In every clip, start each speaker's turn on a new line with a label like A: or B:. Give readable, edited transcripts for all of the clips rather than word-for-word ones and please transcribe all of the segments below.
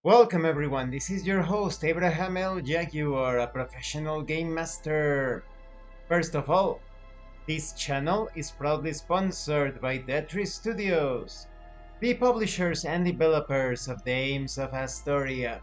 A: Welcome everyone, this is your host Abraham L. Jaguar, a professional game master. First of all, this channel is proudly sponsored by Tetris Studios, the publishers and developers of Dames of Asstoria,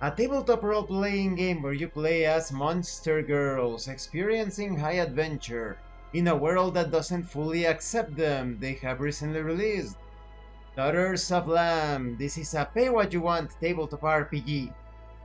A: a tabletop role-playing game where you play as monster girls experiencing high adventure in a world that doesn't fully accept them. They have recently released Daughters of Lamb. This is a pay what you want tabletop RPG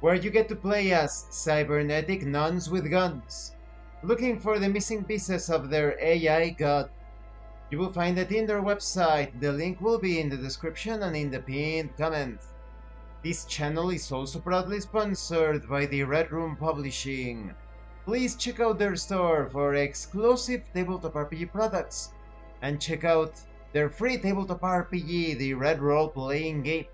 A: where you get to play as cybernetic nuns with guns, looking for the missing pieces of their AI god. You will find it in their website. The link will be in the description and in the pinned comment. This channel is also proudly sponsored by the Red Room Publishing. Please check out their store for exclusive tabletop RPG products and check out their free tabletop RPG, the Red Roleplaying Game.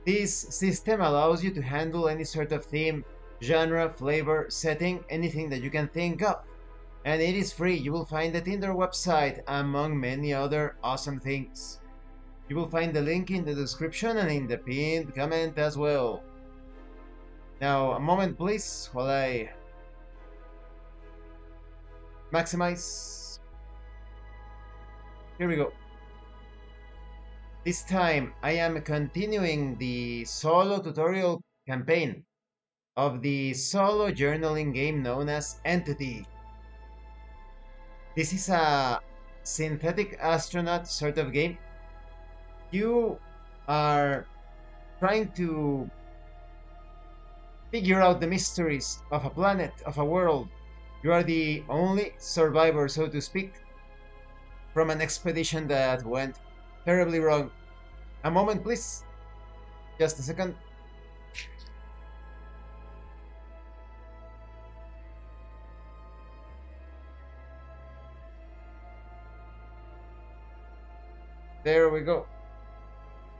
A: This system allows you to handle any sort of theme, genre, flavor, setting, anything that you can think of. And it is free. You will find it in their website, among many other awesome things. You will find the link in the description and in the pinned comment as well. Now, a moment please, while I maximize. Here we go. This time I am continuing the solo tutorial campaign of the solo journaling game known as Entity. This is a synthetic astronaut sort of game. You are trying to figure out the mysteries of a planet, of a world. You are the only survivor, so to speak, from an expedition that went terribly wrong. A moment, please. Just a second. There we go.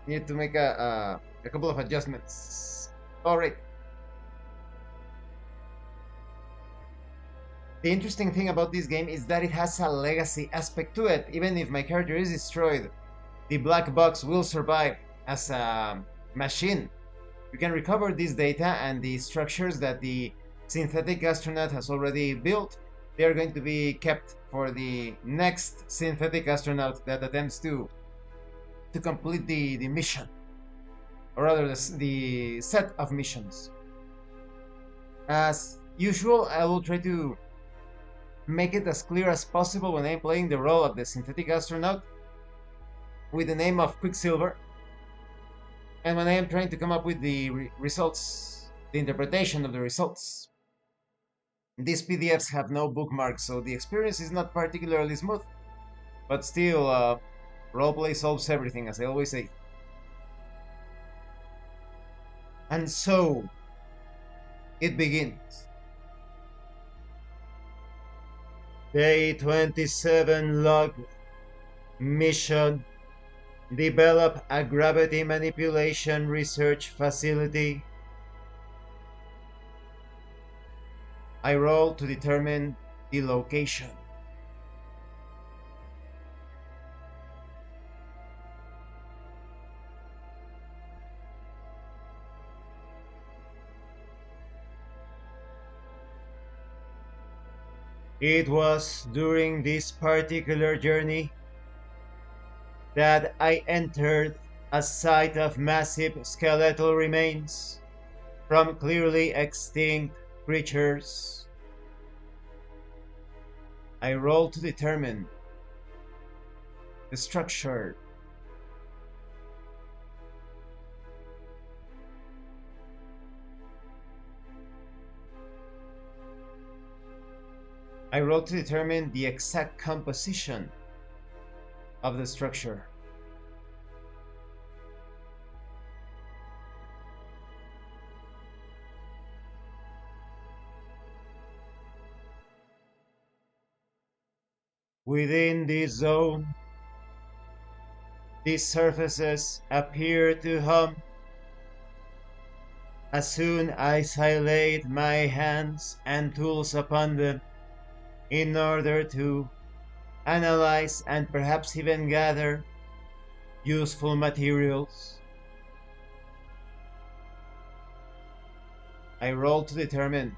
A: Need to make a couple of adjustments. All right. The interesting thing about this game is that it has a legacy aspect to it. Even if my character is destroyed, the black box will survive as a machine. You can recover this data and the structures that the synthetic astronaut has already built. They are going to be kept for the next synthetic astronaut that attempts to complete the mission, or rather the set of missions. As usual, I will try to make it as clear as possible when I'm playing the role of the synthetic astronaut with the name of Quicksilver, and when I am trying to come up with the results, the interpretation of the results. These PDFs have no bookmarks, so the experience is not particularly smooth, but still, roleplay solves everything, as I always say. And so, it begins. Day 27 log. Mission: develop a gravity manipulation research facility. I roll to determine the location. It was during this particular journey that I entered a site of massive skeletal remains from clearly extinct creatures. I roll to determine the structure. I roll to determine the exact composition of the structure. Within this zone, these surfaces appear to hum. As soon as I laid my hands and tools upon them in order to analyze and perhaps even gather useful materials, I roll to determine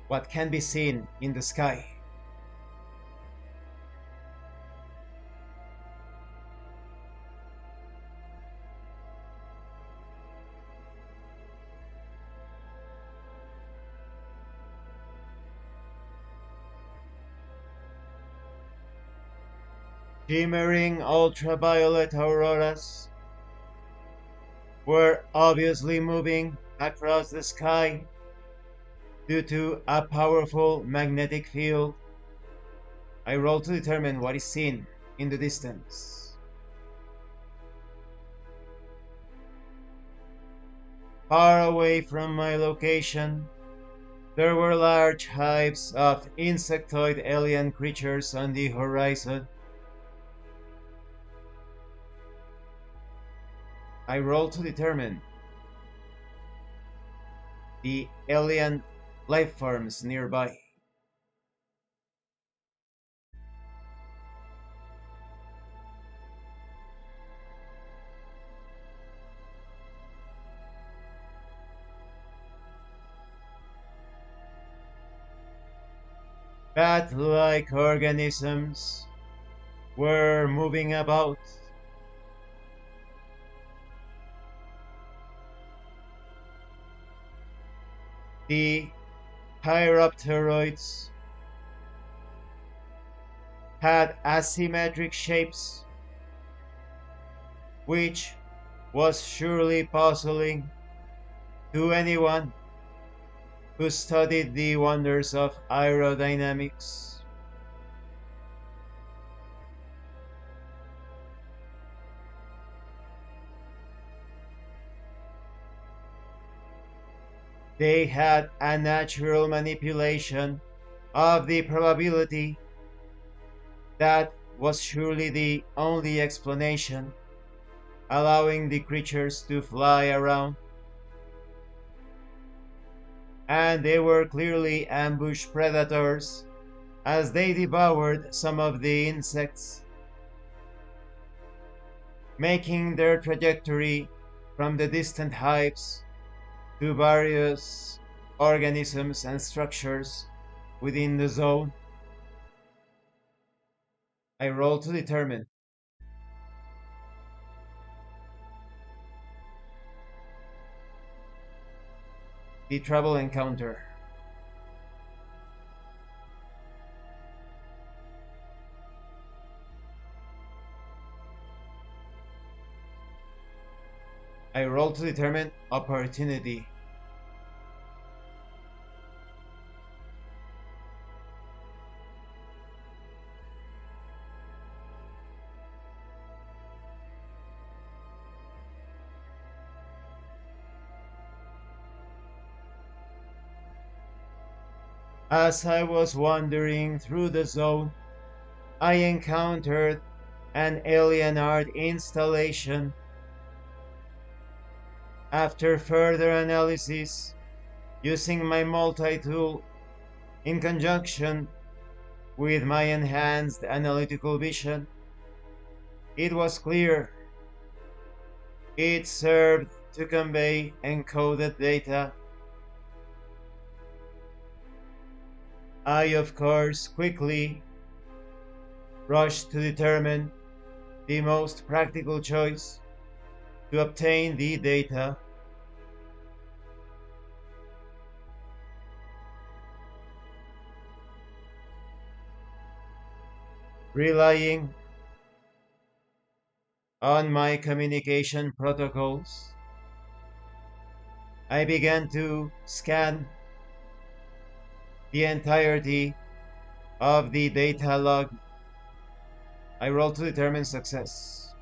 A: what can be seen in the sky. Shimmering ultraviolet auroras were obviously moving across the sky due to a powerful magnetic field. I roll to determine what is seen in the distance. Far away from my location, there were large hives of insectoid alien creatures on the horizon. I roll to determine the alien life forms nearby. Bat-like organisms were moving about. The Chiropteroids had asymmetric shapes, which was surely puzzling to anyone who studied the wonders of aerodynamics. They had a natural manipulation of the probability that was surely the only explanation, allowing the creatures to fly around. And they were clearly ambush predators, as they devoured some of the insects, making their trajectory from the distant hives to various organisms and structures within the zone. I roll to determine the trouble encounter. I roll to determine opportunity. As I was wandering through the zone, I encountered an alien art installation. After further analysis, using my multi-tool in conjunction with my enhanced analytical vision, it was clear it served to convey encoded data. I, of course, quickly rushed to determine the most practical choice to obtain the data. Relying on my communication protocols, I began to scan the entirety of the data log. I roll to determine success.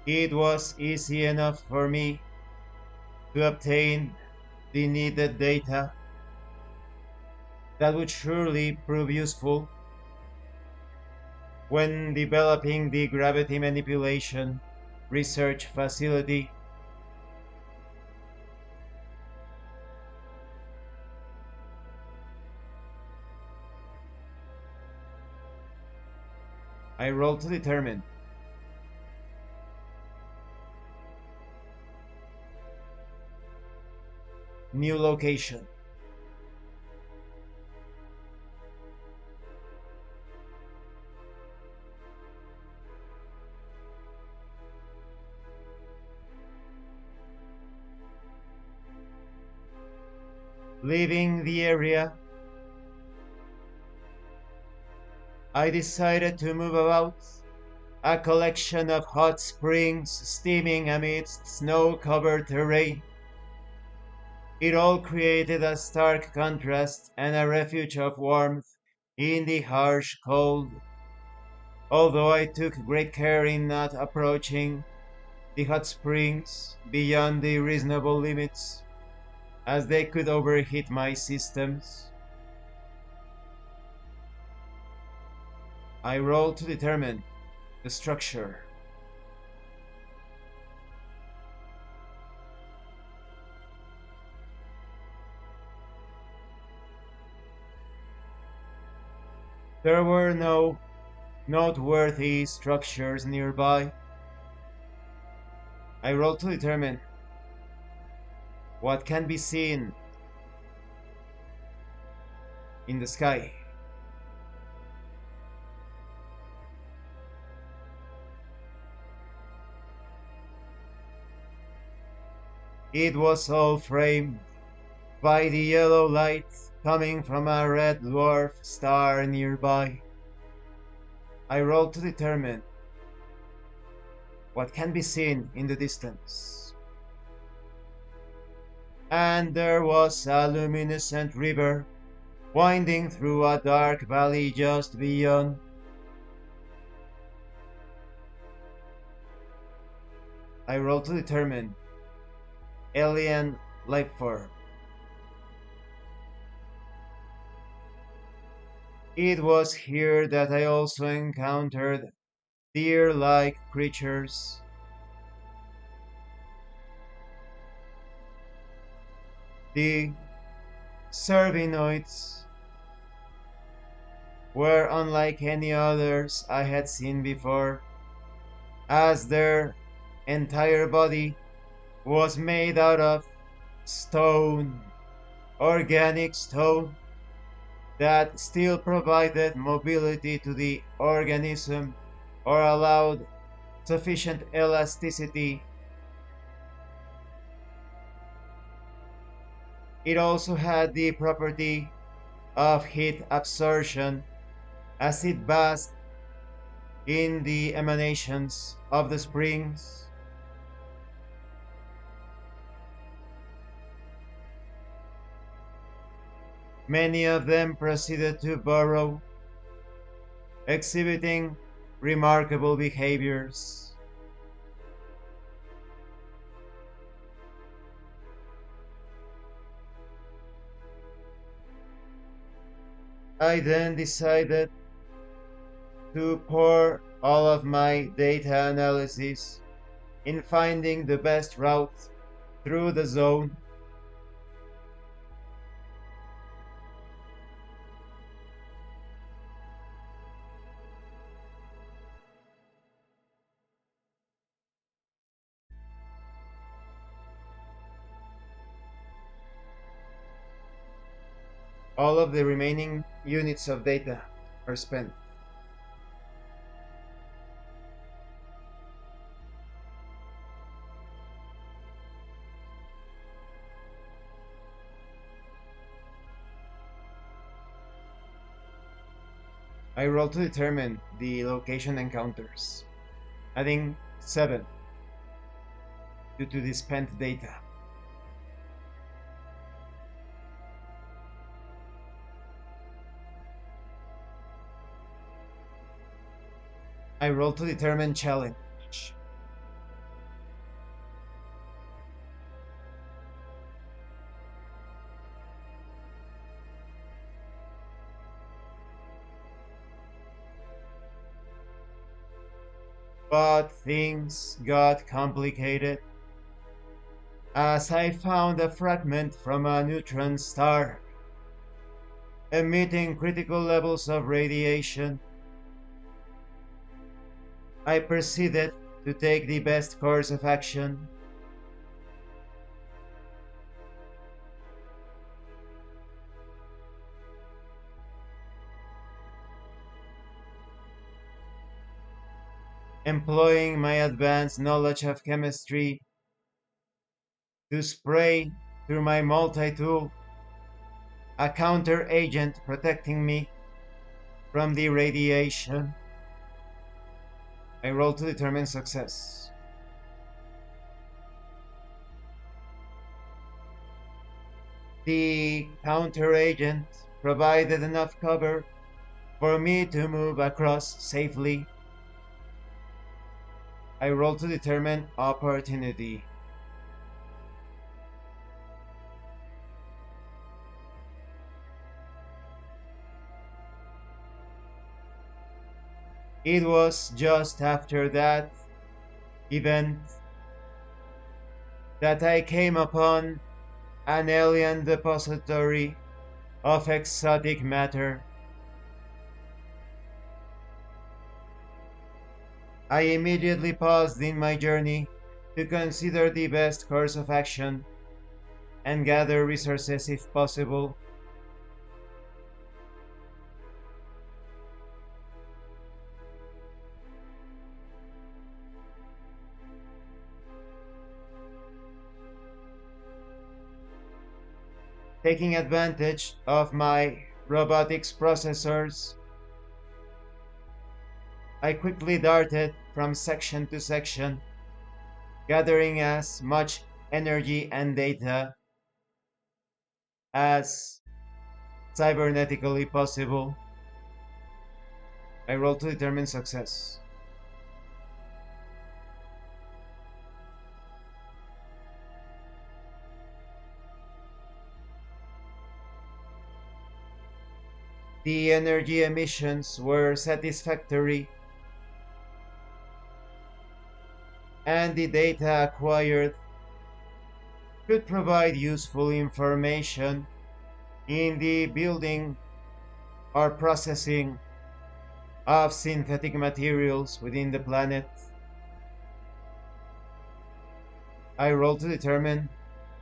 A: It was easy enough for me to obtain the needed data that would surely prove useful when developing the gravity manipulation research facility. I roll to determine. New location. Leaving the area, I decided to move about a collection of hot springs steaming amidst snow-covered terrain. It all created a stark contrast and a refuge of warmth in the harsh cold, although I took great care in not approaching the hot springs beyond the reasonable limits, as they could overheat my systems. I rolled to determine the structure. There were no noteworthy structures nearby. I rolled to determine what can be seen in the sky. It was all framed by the yellow light coming from a red dwarf star nearby. I rolled to determine what can be seen in the distance. And there was a luminescent river winding through a dark valley just beyond. I rolled to determine alien life form. It was here that I also encountered deer-like creatures. The Cervinoids were unlike any others I had seen before, as their entire body was made out of stone, organic stone, that still provided mobility to the organism or allowed sufficient elasticity. It also had the property of heat absorption as it basked in the emanations of the springs. Many of them proceeded to burrow, exhibiting remarkable behaviors. I then decided to pour all of my data analysis in finding the best route through the zone. All of the remaining units of data are spent. I roll to determine the location encounters, adding 7 due to the spent data. I roll to determine challenge. But things got complicated as I found a fragment from a neutron star emitting critical levels of radiation. I proceeded to take the best course of action. Employing my advanced knowledge of chemistry to spray through my multi-tool a counter agent protecting me from the radiation. I roll to determine success. The counter agent provided enough cover for me to move across safely. I roll to determine opportunity. It was just after that event that I came upon an alien depository of exotic matter. I immediately paused in my journey to consider the best course of action and gather resources if possible. Taking advantage of my robotics processors, I quickly darted from section to section, gathering as much energy and data as cybernetically possible. I roll to determine success. The energy emissions were satisfactory, and the data acquired could provide useful information in the building or processing of synthetic materials within the planet. I roll to determine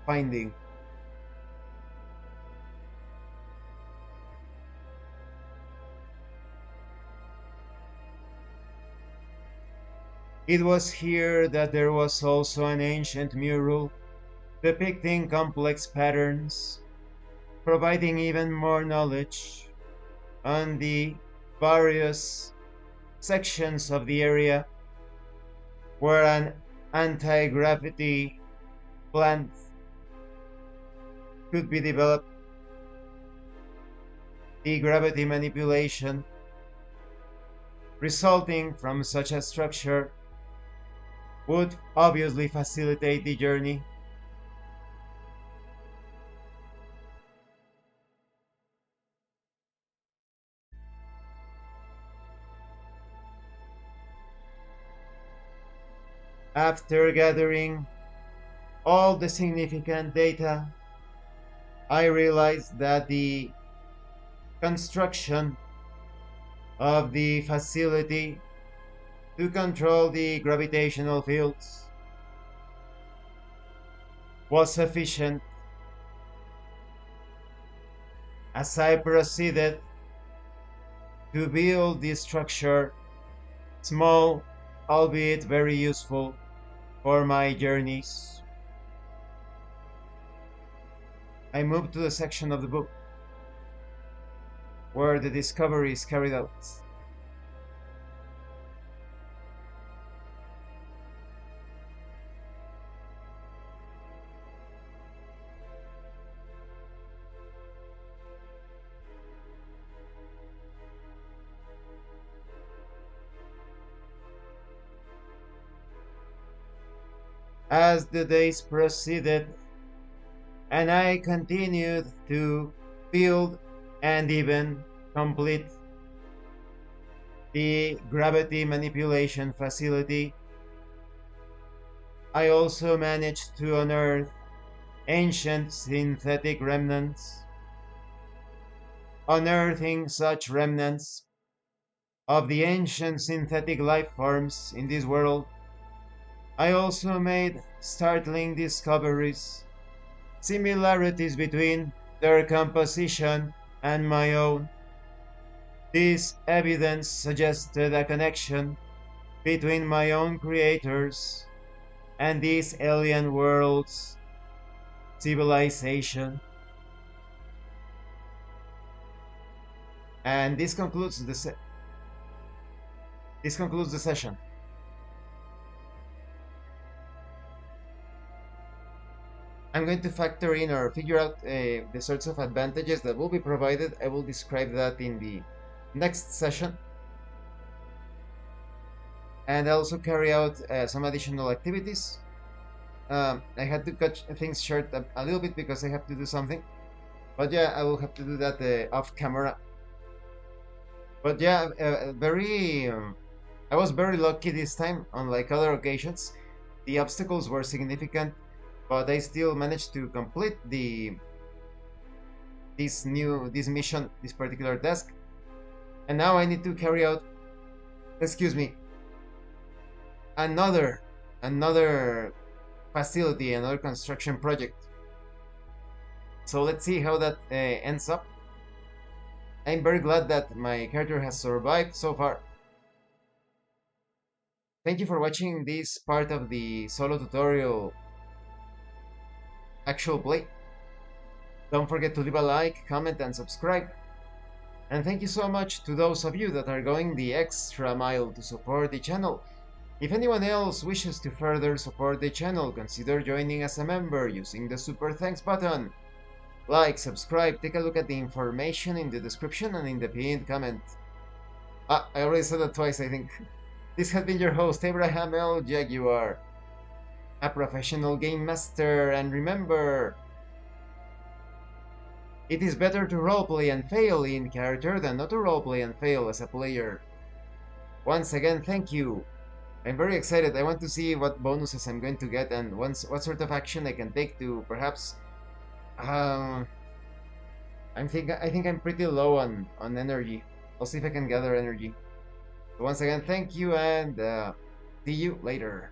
A: finding. It was here that there was also an ancient mural depicting complex patterns, providing even more knowledge on the various sections of the area where an anti-gravity plant could be developed. The gravity manipulation resulting from such a structure would obviously facilitate the journey. After gathering all the significant data, I realized that the construction of the facility to control the gravitational fields was sufficient. As I proceeded to build this structure, small, albeit very useful for my journeys, I moved to the section of the book where the discovery is carried out. As the days proceeded, and I continued to build and even complete the gravity manipulation facility, I also managed to unearth ancient synthetic remnants. Unearthing such remnants of the ancient synthetic life forms in this world, I also made startling discoveries, similarities between their composition and my own. This evidence suggested a connection between my own creators and this alien world's civilization. And this concludes the session. I'm going to factor in or figure out the sorts of advantages that will be provided. I will describe that in the next session. And I also carry out some additional activities. I had to cut things short a little bit because I have to do something. But yeah, I will have to do that off camera. But yeah, I was very lucky this time, unlike other occasions. The obstacles were significant, but I still managed to complete this mission, this particular task. And now I need to carry out, excuse me, another facility, another construction project. So let's see how that ends up. I'm very glad that my character has survived so far. Thank you for watching this part of the solo tutorial actual play. Don't forget to leave a like, comment, and subscribe. And thank you so much to those of you that are going the extra mile to support the channel. If anyone else wishes to further support the channel, consider joining as a member using the Super Thanks button. Like, subscribe, take a look at the information in the description and in the pinned comment. I already said that twice, I think. This has been your host, Abraham L. Jaguar, a professional game master, and remember, it is better to roleplay and fail in character than not to roleplay and fail as a player. Once again, thank you. I'm very excited. I want to see what bonuses I'm going to get and what sort of action I can take to perhaps... I think I'm pretty low on energy. I'll see if I can gather energy. So once again, thank you and see you later.